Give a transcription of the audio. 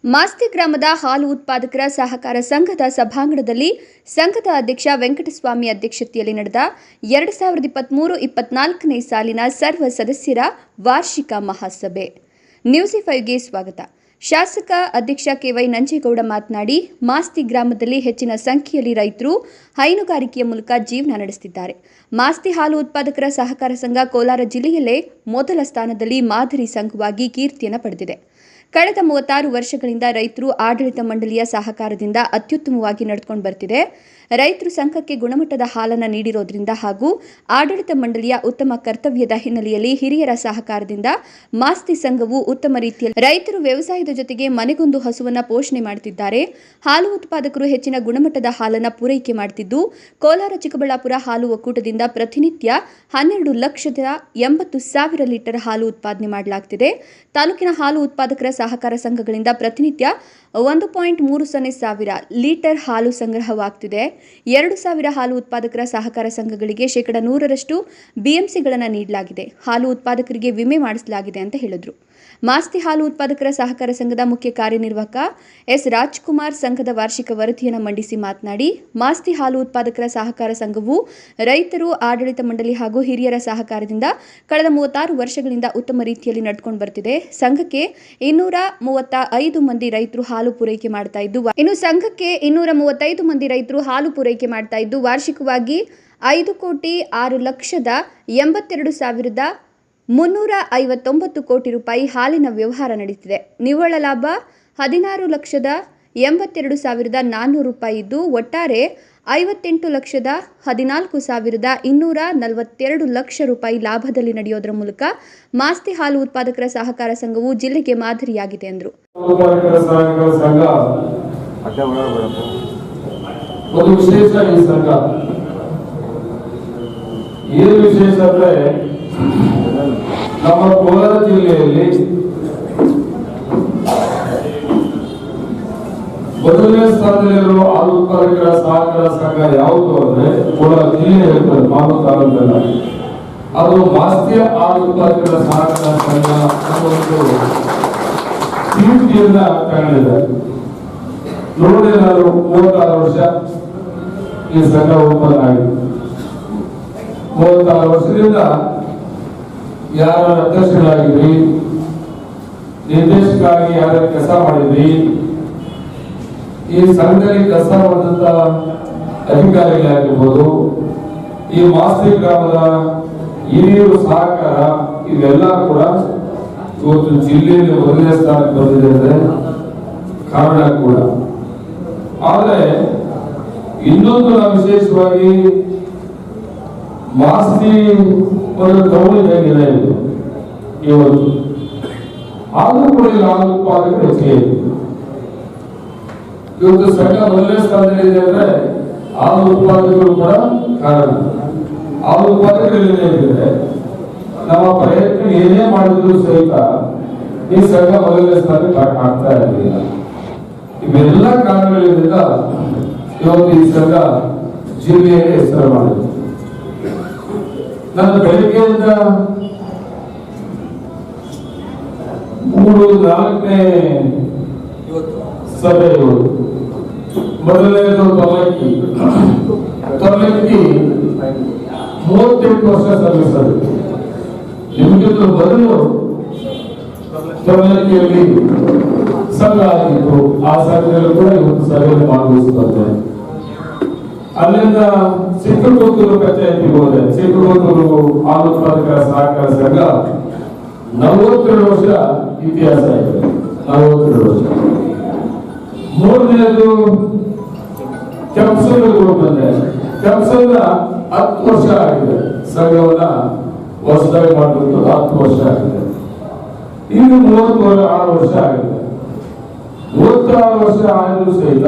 ಮಾಸ್ತಿ ಗ್ರಾಮದ ಹಾಲು ಉತ್ಪಾದಕರ ಸಹಕಾರ ಸಂಘದ ಸಭಾಂಗಣದಲ್ಲಿ ಸಂಘದ ಅಧ್ಯಕ್ಷ ವೆಂಕಟಸ್ವಾಮಿ ಅಧ್ಯಕ್ಷತೆಯಲ್ಲಿ ನಡೆದ 2023-24ನೇ ಸಾಲಿನ ಸರ್ವ ಸದಸ್ಯರ ವಾರ್ಷಿಕ ಮಹಾಸಭೆ. ನ್ಯೂಸ್ 5ಗೆ ಸ್ವಾಗತ. ಶಾಸಕ ಅಧ್ಯಕ್ಷ ಕೆವೈ ನಂಜೇಗೌಡ ಮಾತನಾಡಿ, ಮಾಸ್ತಿ ಗ್ರಾಮದಲ್ಲಿ ಹೆಚ್ಚಿನ ಸಂಖ್ಯೆಯಲ್ಲಿ ರೈತರು ಹೈನುಗಾರಿಕೆಯ ಮೂಲಕ ಜೀವನ ನಡೆಸುತ್ತಿದ್ದಾರೆ. ಮಾಸ್ತಿ ಹಾಲು ಉತ್ಪಾದಕರ ಸಹಕಾರ ಸಂಘ ಕೋಲಾರ ಜಿಲ್ಲೆಯಲ್ಲೇ ಮೊದಲ ಸ್ಥಾನದಲ್ಲಿ ಮಾದರಿ ಸಂಘವಾಗಿ ಕೀರ್ತಿಯನ್ನು ಪಡೆದಿದೆ. ಕಳೆದ 36 ವರ್ಷಗಳಿಂದ ರೈತರು ಆಡಳಿತ ಮಂಡಳಿಯ ಸಹಕಾರದಿಂದ ಅತ್ಯುತ್ತಮವಾಗಿ ನಡೆದುಕೊಂಡು ಬರ್ತಿದೆ. ರೈತರು ಸಂಘಕ್ಕೆ ಗುಣಮಟ್ಟದ ಹಾಲನ್ನು ನೀಡಿರೋದ್ರಿಂದ ಹಾಗೂ ಆಡಳಿತ ಮಂಡಳಿಯ ಉತ್ತಮ ಕರ್ತವ್ಯದ ಹಿನ್ನೆಲೆಯಲ್ಲಿ ಹಿರಿಯರ ಸಹಕಾರದಿಂದ ಮಾಸ್ತಿ ಸಂಘವು ಉತ್ತಮ ರೀತಿಯಲ್ಲಿ ರೈತರು ವ್ಯವಸಾಯದ ಜೊತೆಗೆ ಮನೆಗೊಂದು ಹಸುವನ್ನು ಪೋಷಣೆ ಮಾಡುತ್ತಿದ್ದಾರೆ. ಹಾಲು ಉತ್ಪಾದಕರು ಹೆಚ್ಚಿನ ಗುಣಮಟ್ಟದ ಹಾಲನ್ನು ಪೂರೈಕೆ ಮಾಡುತ್ತಿದ್ದು, ಕೋಲಾರ ಚಿಕ್ಕಬಳ್ಳಾಪುರ ಹಾಲು ಒಕ್ಕೂಟದಿಂದ ಪ್ರತಿನಿತ್ಯ 12,80,000 ಲೀಟರ್ ಹಾಲು ಉತ್ಪಾದನೆ ಮಾಡಲಾಗುತ್ತಿದೆ. ತಾಲೂಕಿನ ಹಾಲು ಉತ್ಪಾದಕರ ಸಹಕಾರ ಸಂಘಗಳಿಂದ ಪ್ರತಿನಿತ್ಯ 1.30 ಲೀಟರ್ ಹಾಲು ಸಂಗ್ರಹವಾಗುತ್ತಿದೆ. 2,000 ಹಾಲು ಉತ್ಪಾದಕರ ಸಹಕಾರ ಸಂಘಗಳಿಗೆ 100% ಬಿಎಂಸಿಗಳನ್ನು ನೀಡಲಾಗಿದೆ. ಹಾಲು ಉತ್ಪಾದಕರಿಗೆ ವಿಮೆ ಮಾಡಿಸಲಾಗಿದೆ ಅಂತ ಹೇಳಿದರು. ಮಾಸ್ತಿ ಹಾಲು ಉತ್ಪಾದಕರ ಸಹಕಾರ ಸಂಘದ ಮುಖ್ಯ ಕಾರ್ಯನಿರ್ವಾಹಕ ಎಸ್ ರಾಜ್ಕುಮಾರ್ ಸಂಘದ ವಾರ್ಷಿಕ ವರದಿಯನ್ನು ಮಂಡಿಸಿ ಮಾತನಾಡಿ, ಮಾಸ್ತಿ ಹಾಲು ಉತ್ಪಾದಕರ ಸಹಕಾರ ಸಂಘವು ರೈತರು, ಆಡಳಿತ ಮಂಡಳಿ ಹಾಗೂ ಹಿರಿಯರ ಸಹಕಾರದಿಂದ ಕಳೆದ 36 ವರ್ಷಗಳಿಂದ ಉತ್ತಮ ರೀತಿಯಲ್ಲಿ ನಡೆದುಕೊಂಡು ಬರ್ತಿದೆ. ಸಂಘಕ್ಕೆ 235 ಮಂದಿ ರೈತರು ಹಾಲು ಪೂರೈಕೆ ಮಾಡ್ತಾ ಇದ್ದು, ವಾರ್ಷಿಕವಾಗಿ 5,06,82,359 ಕೋಟಿ ರೂಪಾಯಿ ಹಾಲಿನ ವ್ಯವಹಾರ ನಡೆಯುತ್ತಿದೆ. ನಿವ್ವಳ ಲಾಭ 16,82,400 ರೂಪಾಯಿ ಇದ್ದು, ಒಟ್ಟಾರೆ 58,14,242 ಲಕ್ಷ ರೂಪಾಯಿ ಲಾಭದಲ್ಲಿ ನಡೆಯೋದರ ಮೂಲಕ ಮಾಸ್ತಿ ಹಾಲು ಉತ್ಪಾದಕರ ಸಹಕಾರ ಸಂಘವು ಜಿಲ್ಲೆಗೆ ಮಾದರಿಯಾಗಿದೆ ಎಂದರು. ಒಂದು ವಿಶೇಷ ಈ ಸಂಘ ಏನು ವಿಶೇಷ ಅಂದ್ರೆ, ನಮ್ಮ ಕೋಲಾರ ಜಿಲ್ಲೆಯಲ್ಲಿ ಮೊದಲನೇ ಸ್ಥಾನದಲ್ಲಿರುವ ಹಾಲು ಉತ್ಪಾದಕರ ಸಹಕಾರ ಸಂಘ ಯಾವುದು ಅಂದ್ರೆ ಕೋಲಾರ ಜಿಲ್ಲೆ ಹೇಳ್ತಾರೆ, ಮಾಲೂರು ತಾಲೂಕಲ್ಲ. ಅದು ಮಾಸ್ತಿ ಹಾಲು ಉತ್ಪಾದಕರ ಸಹಕಾರ ಸಂಘ ಒಂದು ಕೀರ್ತಿಯನ್ನ ತಗೊಂಡಿದೆ. ನೋಡಿ, ನಾನು 36 ವರ್ಷ ಈ ಸಂಘ ಓಪನ್ ಆಗಿದೆ. 36 ವರ್ಷದಿಂದ ಯಾರ ಅಧ್ಯಕ್ಷರಾಗಿದ್ರಿ, ನಿರ್ದೇಶಕರಾಗಿ ಯಾರ ಕೆಲಸ ಮಾಡಿದ್ರಿ, ಈ ಸಂಘದಲ್ಲಿ ಕೆಲಸ ಮಾಡಿದಂತ ಅಧಿಕಾರಿಗಳಾಗಿರ್ಬೋದು, ಈ ಮಾಸ್ತಿ ಗ್ರಾಮದ ಹಿರಿಯರು ಸಹಕಾರ, ಇವೆಲ್ಲ ಕೂಡ ಇವತ್ತು ಜಿಲ್ಲೆಯಲ್ಲಿ ಮೊದಲನೇ ಸ್ಥಾನಕ್ಕೆ ಬಂದಿದೆ ಅಂದ್ರೆ ಕಾರಣ ಕೂಡ. ಆದರೆ ಇನ್ನೊಂದು ನಾವು ವಿಶೇಷವಾಗಿ ಮಾಸ್ತಿ ಒಂದು ಟೌನ್ ಹೇಗಿದೆ ಇವತ್ತು, ಆದ್ರೂ ಕೂಡ ಹಾಲು ಉತ್ಪಾದಕರು ಹೆಚ್ಚಿಗೆ ಇವತ್ತು ಸಂಘ ಮೊದಲನೇ ಸ್ಥಾನದಲ್ಲಿದೆ ಅಂದ್ರೆ ಹಾಲು ಉತ್ಪಾದಕರು ಕೂಡ ಕಾರಣ. ಹಾಲು ಉತ್ಪಾದಕರು ಇಲ್ಲದೆ ನಮ್ಮ ಪ್ರಯತ್ನ ಏನೇ ಮಾಡಿದ್ರು ಸಹಿತ ಈ ಸಂಘ ಮೊದಲನೇ ಸ್ಥಾನಕ್ಕೆ ಆಗ್ತಾ ಇರಲಿಲ್ಲ. ಇವೆಲ್ಲ ಕಾರಣಗಳಿಂದ ಇವತ್ತು ಈ ಸಂಘ ಜಿಲ್ಲೆಯಲ್ಲಿ ಹೆಸರು ಮಾಡಿದೆ. ನಾನು ಬೆಳಗ್ಗೆಯಿಂದ 3-4ನೇ ಸಭೆ. ಮೊದಲನೇದು ತೊಲಕ್ಕಿ 38 ವರ್ಷ ಸರ್ವಿಸರು. ನಿಮಗಿಂತ ಮೊದಲು ತೊಲಕ್ಕಿಯಲ್ಲಿ ಸಂಘ ಆಗಿತ್ತು. ಆ ಸಂಘದಲ್ಲಿ ಕೂಡ ಇವತ್ತು ಸಭೆಯಲ್ಲಿ ಭಾಗವಹಿಸುತ್ತದೆ. ಅಲ್ಲಿಂದ ಚಿಕ್ಕಬಳ್ಳಾಪುರ ಪಂಚಾಯತಿಗೆ ಹೋದೆ. ಚಿಕ್ಕಬಳ್ಳಾಪುರ ಹಾಲು ಉತ್ಪಾದಕರ ಸಹಕಾರ ಸಂಘ 42 ವರ್ಷ ಇತಿಹಾಸ ಇದೆ. 42 ವರ್ಷ. ಮೂರನೇದು ಕೆಂಪಸೂರಿಗೆ ಬಂದೆ. ಕೆಂಪಸೂರ 10 ವರ್ಷ ಆಗಿದೆ. ಸಂಘವನ್ನ ಹೊಸದಾಗಿ ಮಾಡಿದ್ದು 10 ವರ್ಷ ಆಗಿದೆ. ಈಗ 36 ವರ್ಷ ಆಗಿದೆ. 36 ವರ್ಷ ಆದರೂ ಸಹಿತ